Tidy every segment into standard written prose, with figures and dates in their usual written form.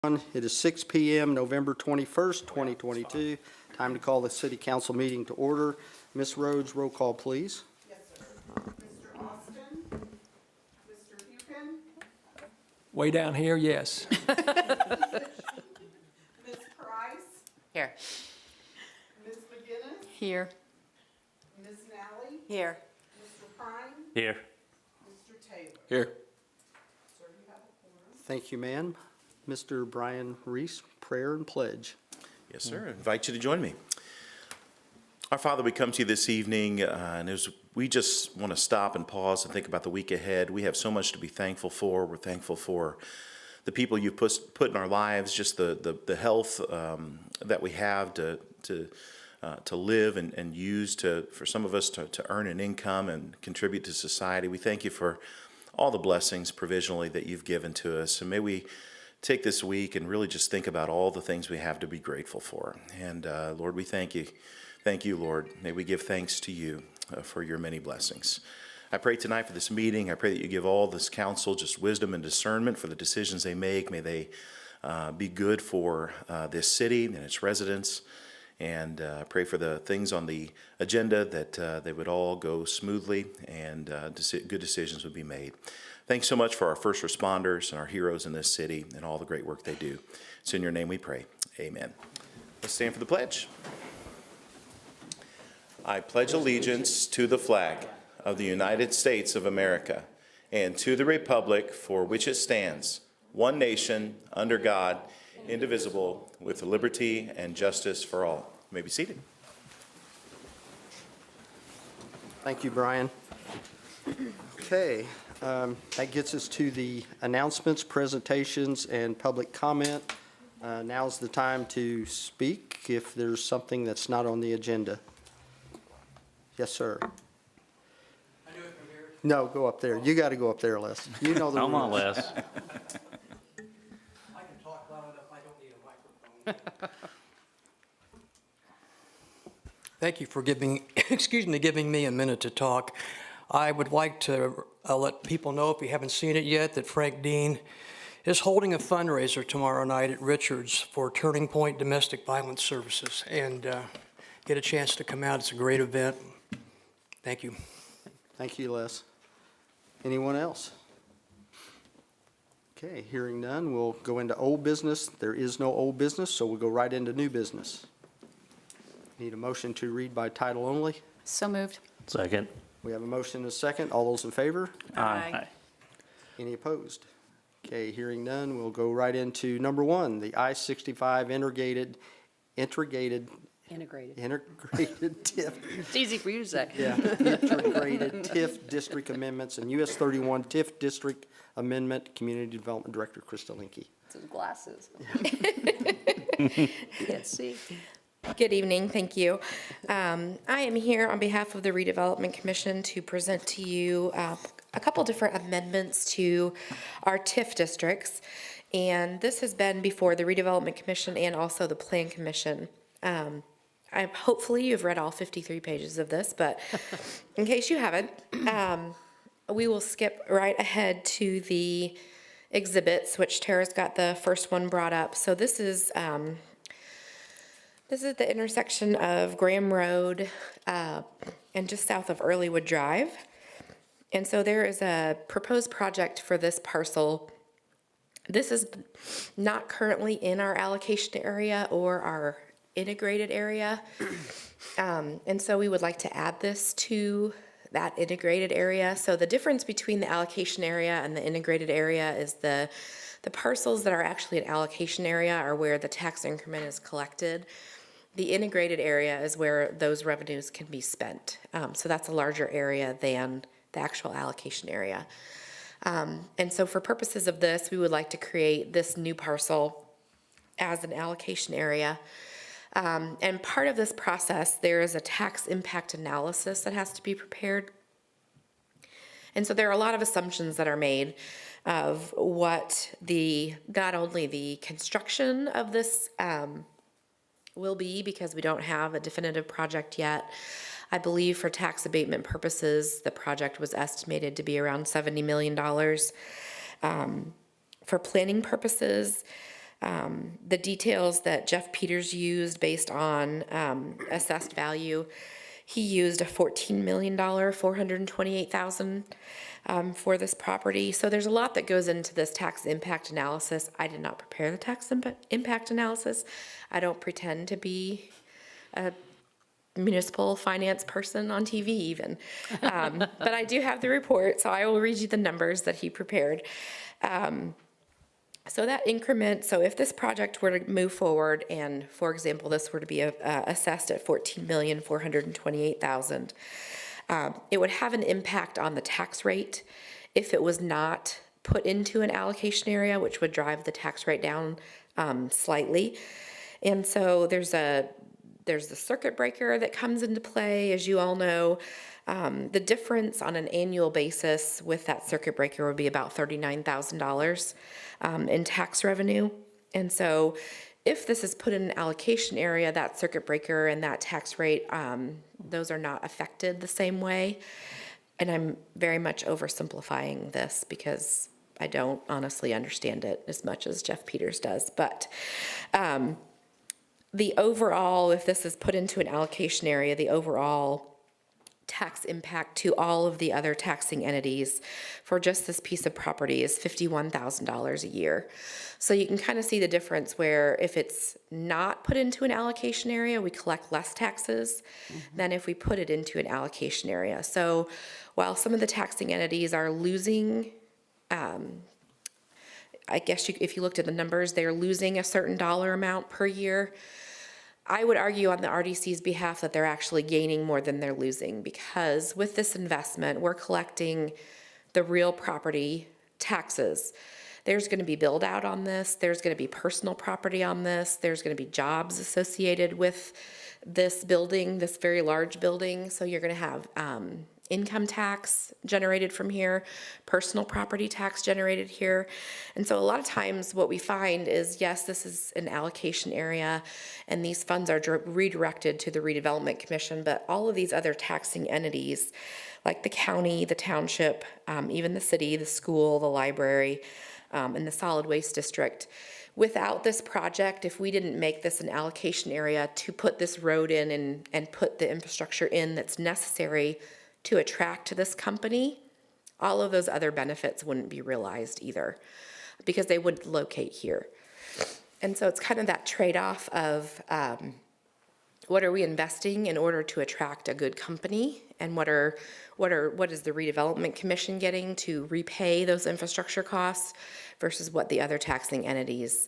It is 6 p.m., November 21st, 2022. Time to call the City Council meeting to order. Ms. Rhodes, roll call, please. Yes, sir. Mr. Austin? Mr. Buchan? Way down here, yes. Ms. Price? Here. Ms. McGinnis? Here. Ms. Nally? Here. Mr. Prime? Here. Mr. Taylor? Here. Sir, you have a quorum. Thank you, ma'am. Mr. Brian Reese, prayer and pledge. Yes, sir. I invite you to join me. Our Father, we come to you this evening, and as we just want to stop and pause and think about the week ahead. We have so much to be thankful for. We're thankful for the people you've put in our lives, just the health that we have to live and use for some of us to earn an income and contribute to society. We thank you for all the blessings provisionally that you've given to us, and may we take this week and really just think about all the things we have to be grateful for. And Lord, we thank you. Thank you, Lord. May we give thanks to you for your many blessings. I pray tonight for this meeting. I pray that you give all this council just wisdom and discernment for the decisions they make. May they be good for this city and its residents. And pray for the things on the agenda that they would all go smoothly and good decisions would be made. Thanks so much for our first responders and our heroes in this city and all the great work they do. It's in your name we pray. Amen. Let's stand for the pledge. I pledge allegiance to the flag of the United States of America and to the republic for which it stands, one nation, under God, indivisible, with liberty and justice for all. You may be seated. Thank you, Brian. Okay, that gets us to the announcements, presentations, and public comment. Now's the time to speak if there's something that's not on the agenda. Yes, sir. I do it from here. No, go up there. You got to go up there, Les. You know the Come on, rules. Les. I can talk loud enough, I don't need a microphone. Thank you for giving me a minute to talk. I would like to let people know, if you haven't seen it yet, that Frank Dean is holding a fundraiser tomorrow night at Richards for Turning Point Domestic Violence Services, and get a chance to come out. It's a great event. Thank you. Thank you, Les. Anyone else? Okay, hearing none, we'll go into old business. There is no old business, so we'll go right into new business. Need a motion to read by title only. So moved. Second. We have a motion and a second. All those in favor? Aye. Any opposed? Okay, hearing none, we'll go right into number one, the I-65 integrated Integrated. TIF. It's easy for you to say. Yeah, integrated TIF district amendments and US 31 TIF district amendment, Community Development Director Krista Linke. It's his glasses. Can't see. Good evening, thank you. I am here on behalf of the Redevelopment Commission to present to you a couple different amendments to our TIF districts. And this has been before the Redevelopment Commission and also the Plan Commission. Hopefully you've read all 53 pages of this, but in case you haven't, we will skip right ahead to the exhibits, which Tara's got the first one brought up. So this is the intersection of Graham Road and just south of Earlywood Drive. And so there is a proposed project for this parcel. This is not currently in our allocation area or our integrated area. And so we would like to add this to that integrated area. So the difference between the allocation area and the integrated area is the parcels that are actually an allocation area are where the tax increment is collected. The integrated area is where those revenues can be spent. So that's a larger area than the actual allocation area. And so for purposes of this, we would like to create this new parcel as an allocation area. And part of this process, there is a tax impact analysis that has to be prepared. And so there are a lot of assumptions that are made of what not only the construction of this will be, because we don't have a definitive project yet. I believe for tax abatement purposes, the project was estimated to be around $70 million. For planning purposes, The details that Jeff Peters used based on assessed value, he used a $14 million, $428,000 for this property. So there's a lot that goes into this tax impact analysis. I did not prepare the tax impact analysis. I don't pretend to be a municipal finance person on TV even. But I do have the report, so I will read you the numbers that he prepared. So that increment, so if this project were to move forward and, for example, this were to be assessed at $14,428,000, it would have an impact on the tax rate if it was not put into an allocation area, which would drive the tax rate down slightly. And so there's the circuit breaker that comes into play, as you all know. The difference on an annual basis with that circuit breaker would be about $39,000 in tax revenue. And so if this is put in an allocation area, that circuit breaker and that tax rate, those are not affected the same way. And I'm very much oversimplifying this because I don't honestly understand it as much as Jeff Peters does. But the overall, if this is put into an allocation area, the overall tax impact to all of the other taxing entities for just this piece of property is $51,000 a year. So you can kind of see the difference where if it's not put into an allocation area, we collect less taxes than if we put it into an allocation area. So while some of the taxing entities are losing, I guess if you looked at the numbers, they're losing a certain dollar amount per year. I would argue on the RDC's behalf that they're actually gaining more than they're losing, because with this investment, we're collecting the real property taxes. There's going to be build out on this. There's going to be personal property on this. There's going to be jobs associated with this building, this very large building. So you're going to have income tax generated from here, personal property tax generated here. And so a lot of times what we find is, yes, this is an allocation area and these funds are redirected to the Redevelopment Commission, but all of these other taxing entities, like the county, the township, even the city, the school, the library, and the solid waste district, without this project, if we didn't make this an allocation area to put this road in and put the infrastructure in that's necessary to attract this company, all of those other benefits wouldn't be realized either, because they wouldn't locate here. And so it's kind of that trade-off of what are we investing in order to attract a good company, and what is the Redevelopment Commission getting to repay those infrastructure costs versus what the other taxing entities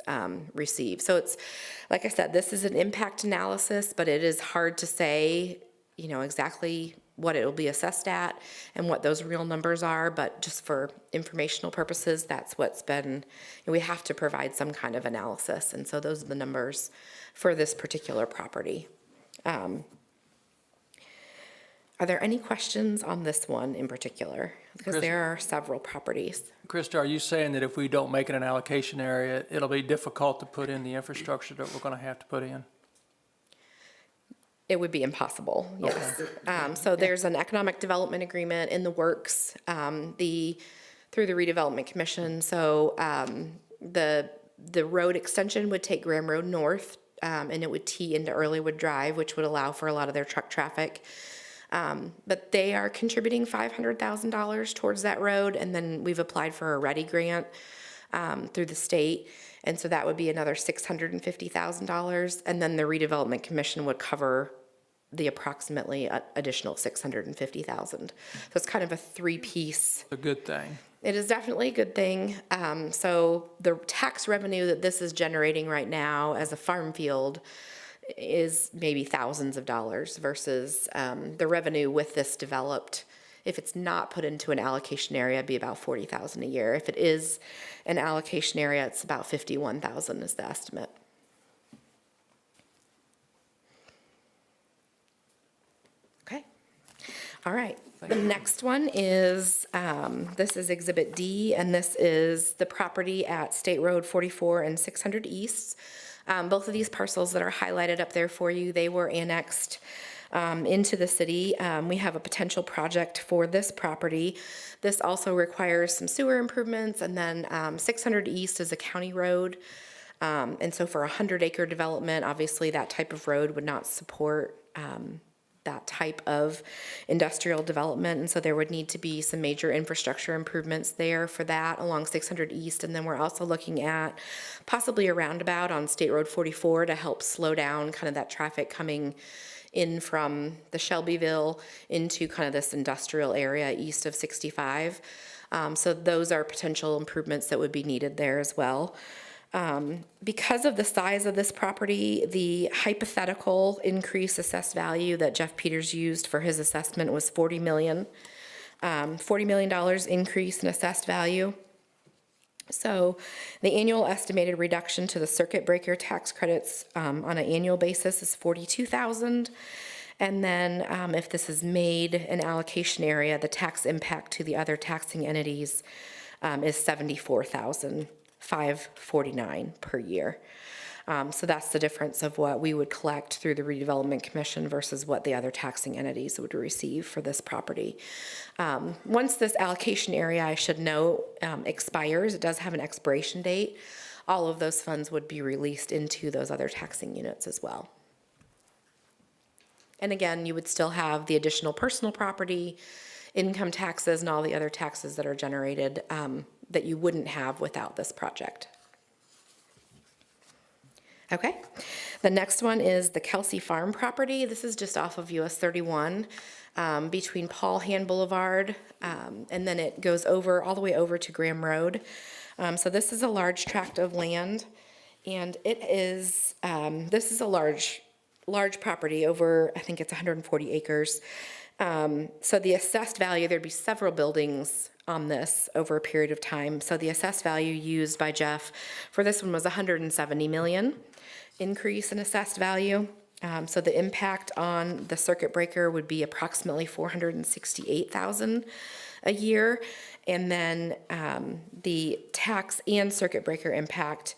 receive. So it's, like I said, this is an impact analysis, but it is hard to say, exactly what it will be assessed at and what those real numbers are, but just for informational purposes, that's what's been, we have to provide some kind of analysis, and so those are the numbers for this particular property. Are there any questions on this one in particular? Because there are several properties. Krista, are you saying that if we don't make it an allocation area, it'll be difficult to put in the infrastructure that we're going to have to put in? It would be impossible, yes. So there's an economic development agreement in the works through the Redevelopment Commission. So the road extension would take Graham Road North, and it would tee into Earlywood Drive, which would allow for a lot of their truck traffic. But they are contributing $500,000 towards that road, and then we've applied for a READY grant through the state. And so that would be another $650,000, and then the Redevelopment Commission would cover the approximately additional $650,000. So it's kind of a three-piece. A good thing. It is definitely a good thing. So the tax revenue that this is generating right now as a farm field is maybe thousands of dollars versus the revenue with this developed. If it's not put into an allocation area, it'd be about $40,000 a year. If it is an allocation area, it's about $51,000 is the estimate. Okay. All right. The next one is, this is Exhibit D, and this is the property at State Road 44 and 600 East. Both of these parcels that are highlighted up there for you, they were annexed into the city. We have a potential project for this property. This also requires some sewer improvements, and then 600 East is a county road. And so for a 100-acre development, obviously that type of road would not support that type of industrial development. And so there would need to be some major infrastructure improvements there for that along 600 East. And then we're also looking at possibly a roundabout on State Road 44 to help slow down kind of that traffic coming in from the Shelbyville into kind of this industrial area east of 65. So those are potential improvements that would be needed there as well. Because of the size of this property, the hypothetical increase assessed value that Jeff Peters used for his assessment was $40 million. $40 million increase in assessed value. So the annual estimated reduction to the circuit breaker tax credits on an annual basis is $42,000. And then if this is made an allocation area, the tax impact to the other taxing entities is $74,549 per year. So that's the difference of what we would collect through the redevelopment commission versus what the other taxing entities would receive for this property. Once this allocation area, I should note, expires, it does have an expiration date, all of those funds would be released into those other taxing units as well. And again, you would still have the additional personal property, income taxes, and all the other taxes that are generated that you wouldn't have without this project. Okay, the next one is the Kelsey Farm property. This is just off of US 31 between Paul Hand Boulevard, and then it goes over all the way over to Graham Road. So this is a large tract of land, and it is, this is a large property over, I think it's 140 acres. So the assessed value, there'd be several buildings on this over a period of time. So the assessed value used by Jeff for this one was 170 million increase in assessed value. So the impact on the circuit breaker would be approximately 468,000 a year. And then the tax and circuit breaker impact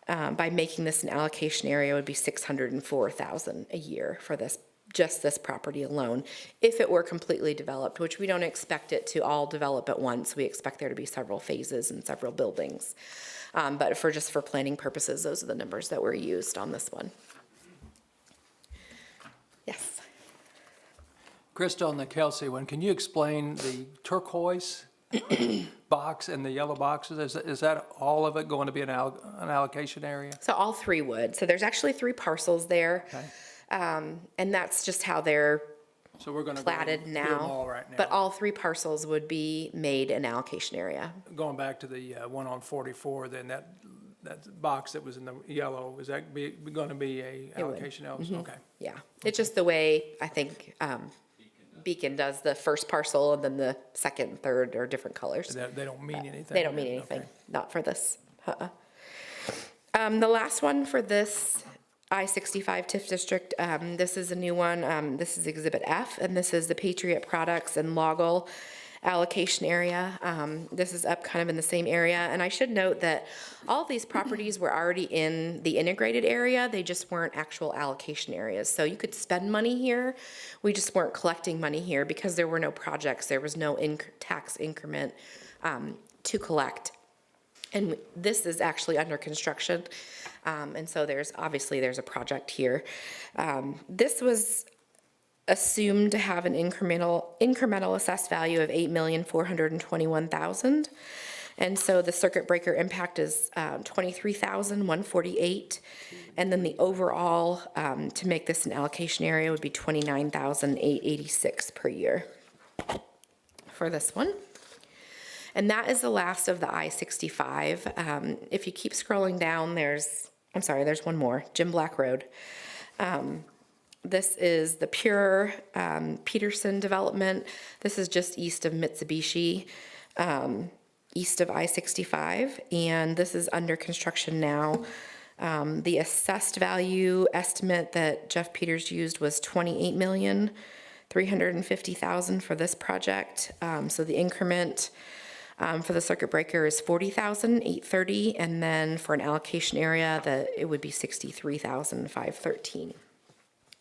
by making this an allocation area would be 604,000 a year for this, just this property alone, if it were completely developed, which we don't expect it to all develop at once. We expect there to be several phases and several buildings. But for planning purposes, those are the numbers that were used on this one. Yes. Krista, on the Kelsey one, can you explain the turquoise box and the yellow boxes? Is that all of it going to be an allocation area? So all three would. So there's actually 3 parcels there. Okay. And that's just how they're So we're going to platted do them now. all right now. But all 3 parcels would be made an allocation area. Going back to the one on 44, then that box that was in the yellow, is that going to be a would. allocation else? Okay. Yeah, it's just the way, I think, Beacon does the first parcel, and then the second and third are different colors. They don't mean anything? They don't mean anything, Okay. not for this. The last one for this I-65 TIF district, this is a new one. This is Exhibit F, and this is the Patriot Products and Loggle allocation area. This is up kind of in the same area, and I should note that all of these properties were already in the integrated area. They just weren't actual allocation areas. So you could spend money here. We just weren't collecting money here because there were no projects. There was no tax increment to collect. And this is actually under construction. And so there's a project here. This was assumed to have an incremental assessed value of $8,421,000. And so the circuit breaker impact is $23,148. And then the overall, to make this an allocation area, would be $29,886 per year for this one. And that is the last of the I-65. If you keep scrolling down, there's one more, Jim Black Road. This is the Pure Peterson development. This is just east of Mitsubishi, east of I-65, and this is under construction now. The assessed value estimate that Jeff Peters used was $28,350,000 for this project. So the increment for the circuit breaker is $40,830, and then for an allocation area, it would be $63,513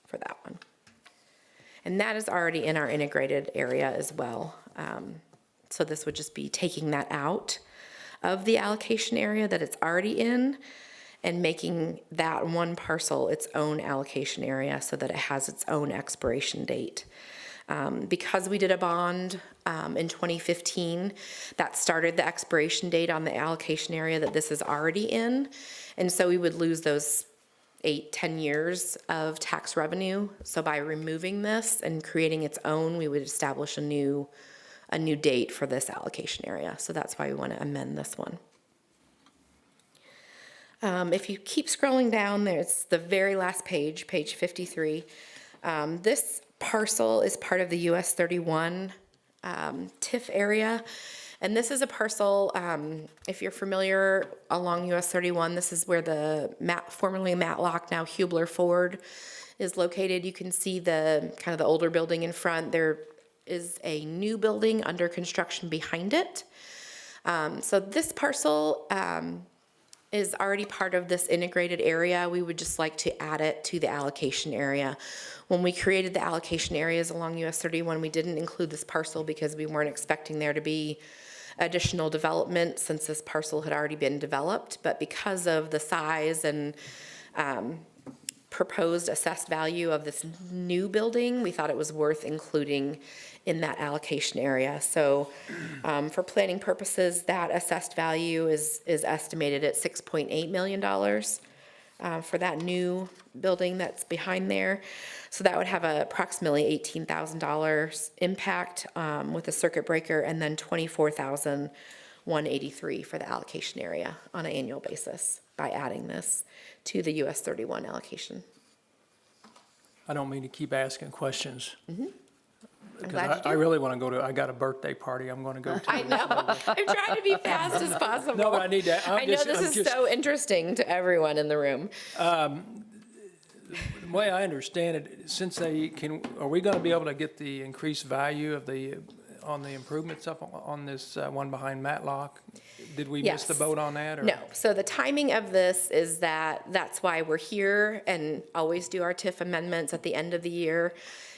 for that one. And that is already in our integrated area as well. So this would just be taking that out of the allocation area that it's already in, and making that one parcel its own allocation area so that it has its own expiration date. Because we did a bond in 2015, that started the expiration date on the allocation area that this is already in. And so we would lose those 8-10 years of tax revenue. So by removing this and creating its own, we would establish a new date for this allocation area. So that's why we want to amend this one. If you keep scrolling down, there's the very last page, page 53. This parcel is part of the US 31 TIF area. And this is a parcel, if you're familiar along US 31, this is where the formerly Matlock, now Hubler Ford is located. You can see the kind of the older building in front. There is a new building under construction behind it. So this parcel is already part of this integrated area. We would just like to add it to the allocation area. When we created the allocation areas along US 31, we didn't include this parcel because we weren't expecting there to be additional development since this parcel had already been developed. But because of the size and proposed assessed value of this new building, we thought it was worth including in that allocation area. So for planning purposes, that assessed value is estimated at $6.8 million for that new building that's behind there. So that would have approximately $18,000 impact with a circuit breaker, and then $24,183 for the allocation area on an annual basis by adding this to the US 31 allocation. I don't mean to keep asking questions. I'm Because glad you I do. really want to go to, I got a birthday party I'm going to go to. I know. I'm trying to be fast as possible. No, but I need to, I know this is so interesting to everyone in the room. The way I understand it, since they can, are we going to be able to get the increased value of on the improvements up on this one behind Matlock? Did we miss the Yes. boat on that? Or? No, so the timing of this is that's why we're here and always do our TIF amendments at the end of the year,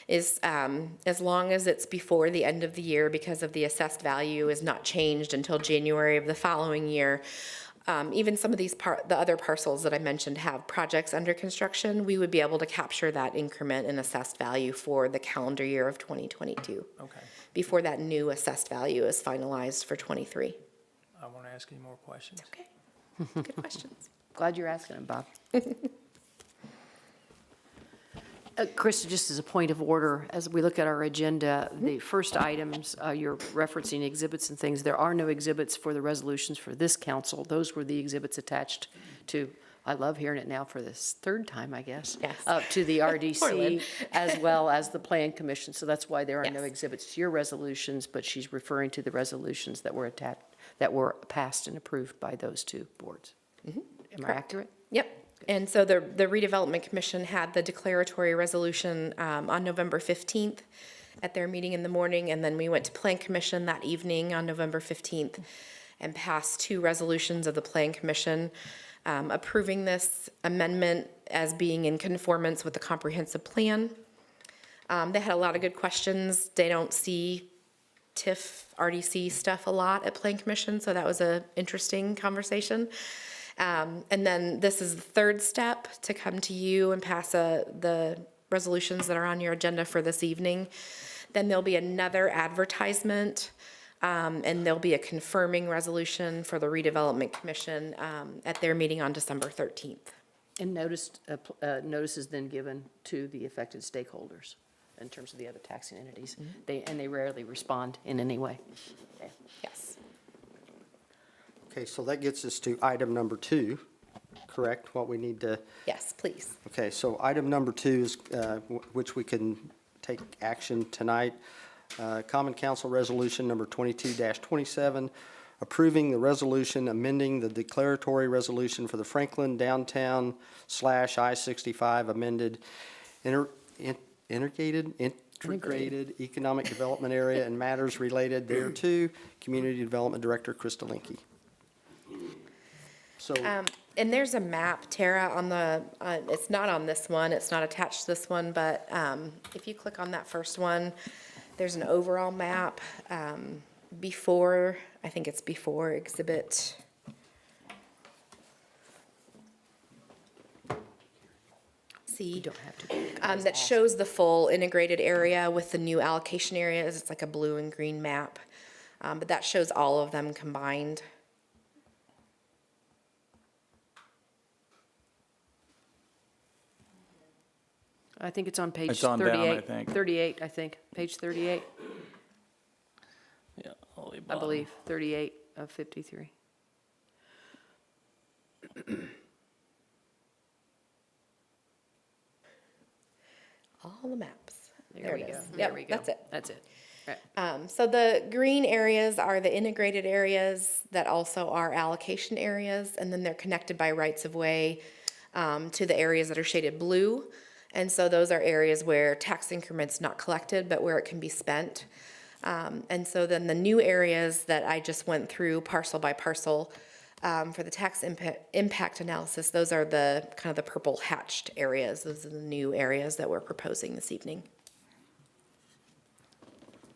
is as long as it's before the end of the year, because of the assessed value is not changed until January of the following year. Even some of the other parcels that I mentioned have projects under construction, we would be able to capture that increment in assessed value for the calendar year of 2022. Okay. Before that new assessed value is finalized for 23. I won't ask any more questions. Okay, good questions. Glad you're asking him, Bob. Krista, just as a point of order, as we look at our agenda, the first items, you're referencing exhibits and things. There are no exhibits for the resolutions for this council. Those were the exhibits attached to, I love hearing it now for this third time, I guess. Yes. To the Poor Lynn. RDC as well as the Plan Commission. So that's why there are no Yes. exhibits to your resolutions, but she's referring to the resolutions that were attached, that were passed and approved by those two boards. Am I Correct. accurate? Yep. And so the redevelopment commission had the declaratory resolution on November 15th at their meeting in the morning, and then we went to plan commission that evening on November 15th and passed two resolutions of the plan commission approving this amendment as being in conformance with the comprehensive plan. They had a lot of good questions. They don't see TIF RDC stuff a lot at plan commission, so that was an interesting conversation. And then this is the third step to come to you and pass the resolutions that are on your agenda for this evening. Then there'll be another advertisement, and there'll be a confirming resolution for the redevelopment commission at their meeting on December 13th. And notice is then given to the affected stakeholders in terms of the other taxing entities. They rarely respond in any way. Okay. Yes. Okay, so that gets us to item number 2, correct? What we need to, Yes, please. okay, so item number 2 is, which we can take action tonight. Common Council Resolution number 22-27, approving the resolution amending the declaratory resolution for the Franklin Downtown / I-65 amended integrated economic development area and matters related thereto. Community Development Director Krista Linke. So, And there's a map, Tara, on the, it's not on this one, it's not attached to this one, but if you click on that first one, there's an overall map before, I think it's before exhibit. C. You don't have to. That shows the full integrated area with the new allocation areas. It's like a blue and green map. But that shows all of them combined. I think it's on page It's on down, I 38. think. 38, I think, page 38, Yeah, all the I bottom. believe, 38 of 53. All the maps. There we it go. is. There Yep, we go. that's it. That's it. Right. So the green areas are the integrated areas that also are allocation areas, and then they're connected by rights of way to the areas that are shaded blue. And so those are areas where tax increments not collected, but where it can be spent. And so then the new areas that I just went through parcel by parcel for the tax impact analysis, those are the kind of the purple hatched areas. Those are the new areas that we're proposing this evening.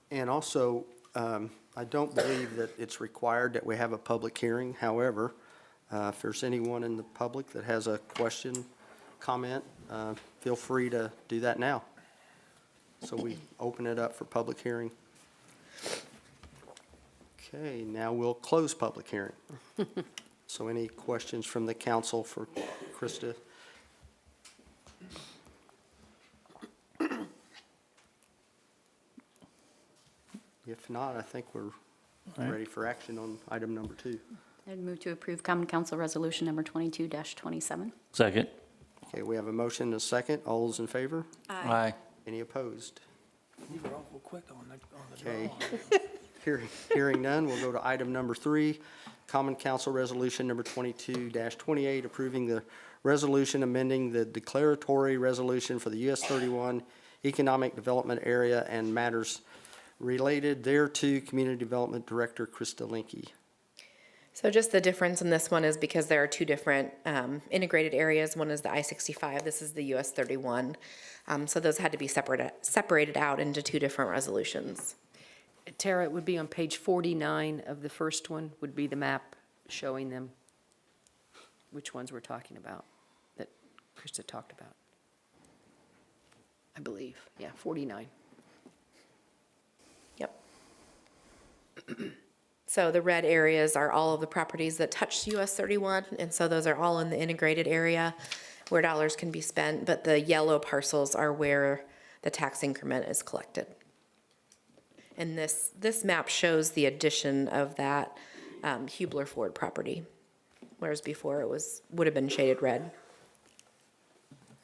And also, I don't believe that it's required that we have a public hearing. However, if there's anyone in the public that has a question, comment, feel free to do that now. So we open it up for public hearing. Okay, now we'll close public hearing. So any questions from the council for Krista? If not, I think we're ready for action on item number 2. I'd move to approve Common Council Resolution Number 22-27. Second. Okay, we have a motion and a second. All those in favor? Aye. Any opposed? You were awful quick on the Okay. draw. Hearing none, we'll go to item number 3, Common Council Resolution Number 22-28, approving the resolution amending the declaratory resolution for the US 31 Economic Development Area and matters related thereto, Community Development Director Krista Linke. So just the difference in this one is because there are two different integrated areas. One is the I-65, this is the US 31. So those had to be separated out into two different resolutions. Tara, it would be on page 49 of the first one, would be the map showing them which ones we're talking about, that Krista talked about. I believe, yeah, 49. Yep. So the red areas are all of the properties that touch US 31, and so those are all in the integrated area where dollars can be spent, but the yellow parcels are where the tax increment is collected. And this map shows the addition of that Hubler Ford property, whereas before it would have been shaded red.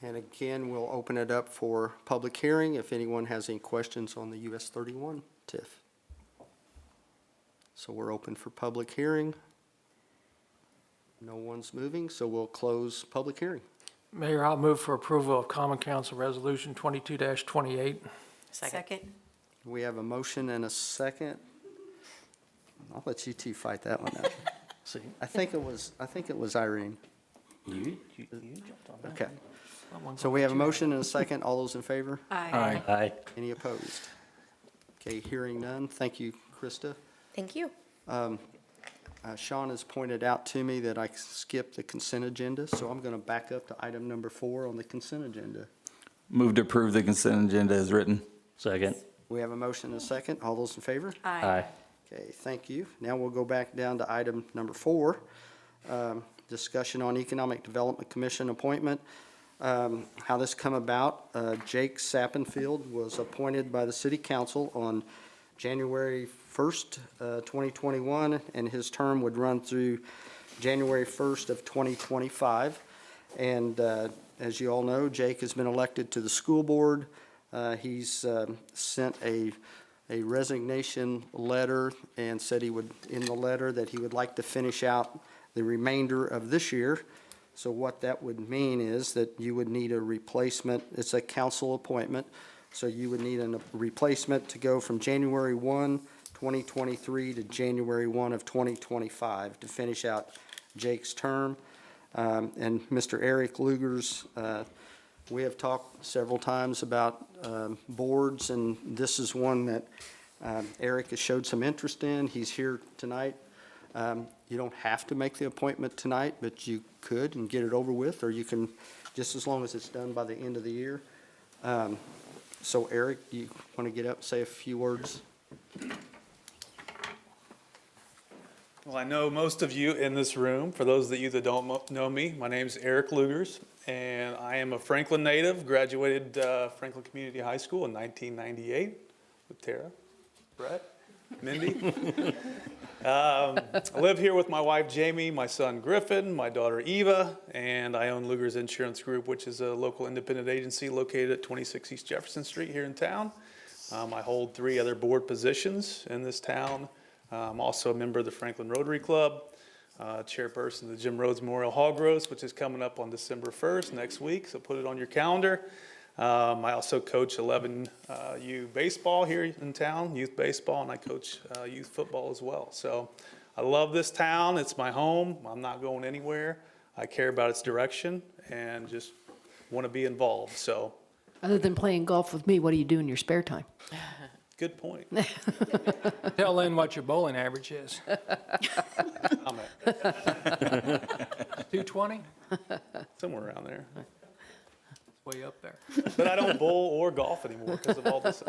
And again, we'll open it up for public hearing if anyone has any questions on the US 31 TIF. So we're open for public hearing. No one's moving, so we'll close public hearing. Mayor, I'll move for approval of Common Council Resolution 22-28. Second. We have a motion and a second. I'll let you two fight that one out. See, I think it was Irene. you jumped on that. Okay. So we have a motion and a second. All those in favor? Aye. Aye. Any opposed? Okay, hearing none. Thank you, Krista. Thank you. Sean has pointed out to me that I skipped the consent agenda, so I'm going to back up to item number 4 on the consent agenda. Move to approve the consent agenda as written. Second. We have a motion and a second. All those in favor? Aye. Okay, thank you. Now we'll go back down to item number 4, discussion on Economic Development Commission appointment. How this come about, Jake Sappenfield was appointed by the city council on January 1st, 2021, and his term would run through January 1st of 2025. And as you all know, Jake has been elected to the school board. He's sent a resignation letter and said he would, in the letter, that he would like to finish out the remainder of this year. So what that would mean is that you would need a replacement. It's a council appointment, so you would need a replacement to go from January 1, 2023 to January 1 of 2025 to finish out Jake's term. And Mr. Eric Lugers, we have talked several times about boards, and this is one that Eric has showed some interest in. He's here tonight You don't have to make the appointment tonight, but you could and get it over with, or you can, just as long as it's done by the end of the year. So Eric, you want to get up and say a few words? Well, I know most of you in this room. For those of you that don't know me, my name is Eric Lugers, and I am a Franklin native, graduated Franklin Community High School in 1998 with Tara, Brett, Mindy. I live here with my wife Jamie, my son Griffin, my daughter Eva, and I own Lugers Insurance Group, which is a local independent agency located at 26 East Jefferson Street here in town. I hold 3 other board positions in this town. I'm also a member of the Franklin Rotary Club, chairperson of the Jim Rhodes Memorial Hog Roast, which is coming up on December 1st next week, so put it on your calendar. I also coach 11U baseball here in town, youth baseball, and I coach youth football as well. So I love this town. It's my home. I'm not going anywhere. I care about its direction and just want to be involved. So Other than playing golf with me, what do you do in your spare time? good point. Tell Lynn what your bowling average is. Comment. 220? Somewhere around there. Way up there. But I don't bowl or golf anymore because of all this.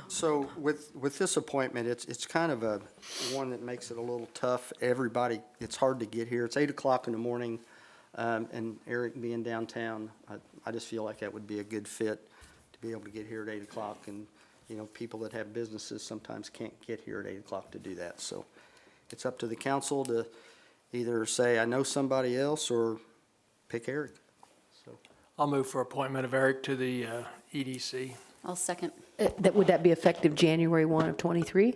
So with this appointment, it's kind of a one that makes it a little tough. Everybody, it's hard to get here. It's 8 o'clock in the morning, and Eric being downtown, I just feel like that would be a good fit to be able to get here at 8 o'clock. And, people that have businesses sometimes can't get here at 8 o'clock to do that. So it's up to the council to either say, I know somebody else, or pick Eric. So I'll move for appointment of Eric to the EDC. I'll second. Would that be effective January 1 of '23?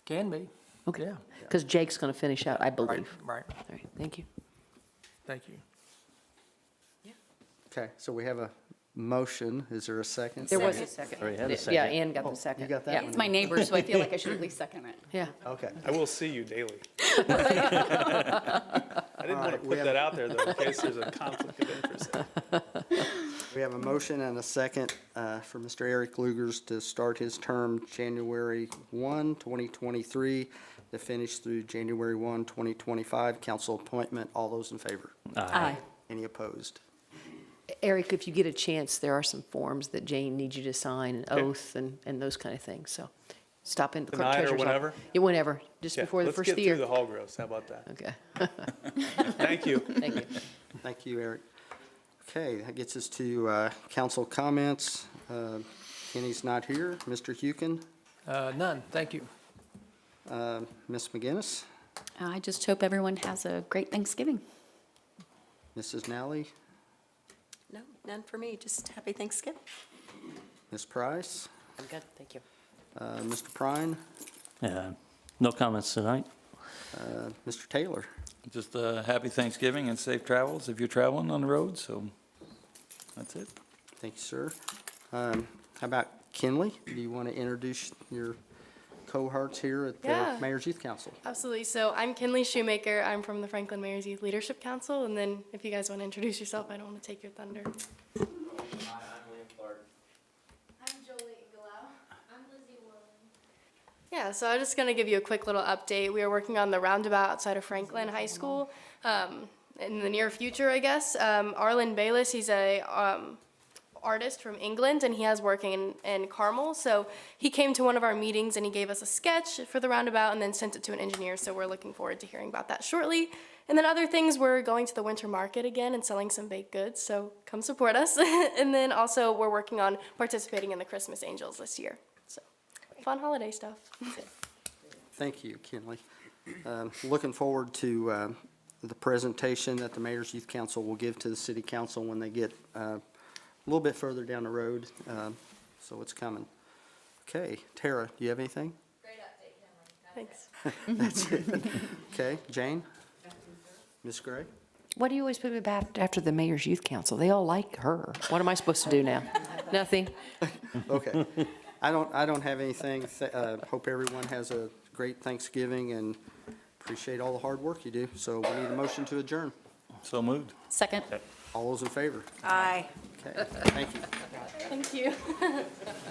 Can be. Okay. Yeah. Because Jake's going to finish out, I Right, believe. right. All right, thank you. Thank you. Okay, so we have a motion. Is there a second? There was a second. Yeah, Ann got the second. You got that Yeah. one? It's my neighbor, so I feel like I should at least second it. Yeah. Okay. I will see you daily. I didn't want to put that out there, though, in case there's a conflict of interest. We have a motion and a second for Mr. Eric Lugers to start his term January 1, 2023, to finish through January 1, 2025. Council appointment. All those in favor? Aye. Any opposed? Eric, if you get a chance, there are some forms that Jane needs you to sign, an oth and those kind of things. So stop in the clerk Tonight or treasurer's office. whenever? Yeah, whenever, just Yeah, before the first of the Let's get year. through the hog roast. How about that? Okay. Thank you. Thank you. Thank you, Eric. Okay, that gets us to council comments. Kenny's not here. Mr. Hukin, None, thank you. Ms. McGinnis, I just hope everyone has a great Thanksgiving. Mrs. Nally, No, none for me, just happy Thanksgiving. Ms. Price, I'm good, thank you. Mr. Prine, No comments tonight. Mr. Taylor. Just happy Thanksgiving and safe travels if you're traveling on the road, so that's it. Thank you, sir. How about Kinley? Do you want to introduce your cohorts here at the Yeah. Mayor's Youth Council? Absolutely. So I'm Kinley Shoemaker. I'm from the Franklin Mayor's Youth Leadership Council. And then if you guys want to introduce yourself, I don't want to take your thunder. I'm Jolie Galau. I'm Lizzie Williams. Yeah, so I'm just going to give you a quick little update. We are working on the roundabout outside of Franklin High School in the near future, I guess. Arlen Bayless, he's a artist from England, and he has working in Carmel. So he came to one of our meetings and he gave us a sketch for the roundabout and then sent it to an engineer. So we're looking forward to hearing about that shortly. And then other things, we're going to the winter market again and selling some baked goods. So come support us. And then also we're working on participating in the Christmas Angels this year. So fun holiday stuff. Thank you, Kinley. Looking forward to the presentation that the Mayor's Youth Council will give to the City Council when they get a little bit further down the road, so it's coming. Okay, Tara, do you have anything? Great update, Thanks. That's it. Okay, Jane? Ms. Gray? Why do you always put me back after the Mayor's Youth Council? They all like her. What am I supposed to do now? Nothing? Okay. I don't have anything. Hope everyone has a great Thanksgiving and appreciate all the hard work you do. So we need a motion to adjourn. So moved. Second. All those in favor? Aye. Okay, thank you. Thank you.